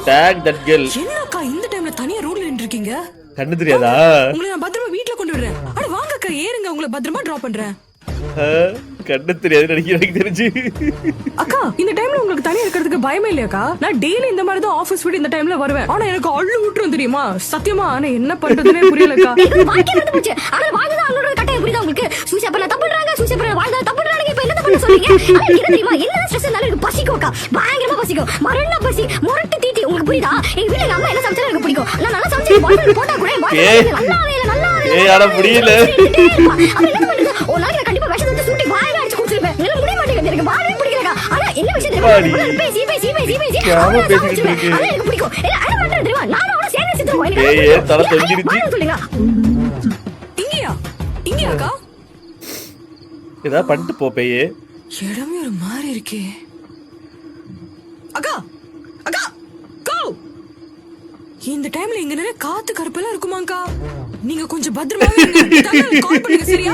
Take that girl. என்னக்கா இந்த டைம்ல தனியா ரோட்ல நின்னு இருக்கீங்க? கண்ணு தெரியாதா? உங்களை நான் பத்திரமா வீட்ல கொண்டு விடுறேன். அட வாங்கக்கா ஏறுங்க, உங்களை பத்திரமா டிராப் பண்றேன். கண்ணு தெரியாது எனக்கு தெரிஞ்சு. அக்கா இந்த டைம்ல உங்களுக்கு தனியா இருக்கிறதுக்கு பயமே இல்லையாக்கா? நான் டெய்லி இந்த மாதிரி தான் ஆபீஸ் விட்டு இந்த டைம்ல வருவேன். ஆனா எனக்கு அள்ளு விட்டுரும் தெரியுமா? சத்தியமா ஆனா என்ன பண்றதுனே புரியலக்கா. வாக்கே வந்து போச்சு. ஆனா வாழ்ந்தா அவளோட கட்டாயம் புரியுதா உங்களுக்கு? சூசை பண்ண தப்புறாங்க, சூசை பண்ண வாழ்ந்தா தப்புறாங்க. இப்போ என்ன பண்ண சொல்றீங்க? என்ன தெரியுமா? என்ன ஸ்ட்ரெஸ் இருந்தாலும் எனக்கு பசிக்கும்க்கா. பயங்கரமா பசிக்கும். மரண பசி, முரட்டு தீட்டி. உங்களுக்கு புரியுதா? எங்க வீட்ல அம்மா என்ன சமைச்சாலும் எனக்கு பிடிக்கும். நான் நல்லா சமைச்சு பாட்டில் போட்டா கூட நல்லா ஏய் அட முடியல. அப்ப என்ன பண்றது? ஒரு நாளைக்கு நான் கண்டிப்பா விஷம் வந்து சூட்டி வாயில அடிச்சு குடிச்சிருப்பேன். என்னால முடிய மாட்டேங்குது. எனக்கு வாழவே பிடிக்கலக்கா. ஆனா என்ன விஷயம் தெரியுமா? பேசி எனக்கு பிடிக்கும். என்ன அட மாட்டேன் தெரியுமா? நான் அவளை சேர்ந்து சித்துறோம். ஏய் தல தொங்கிருச்சு. சொல்லுங்க. இங்கயாக்கா? ஏதா பண்ணிட்டு போ பேயே. இடமே ஒரு மாதிரி இருக்கே. அக்கா அக்கா கோ. இந்த டைம்ல இங்க நிறைய காத்து கருப்பெல்லாம் இருக்குமாக்கா? நீங்க கொஞ்சம் பத்திரமாவே இருங்க. கால் பண்ணுங்க சரியா?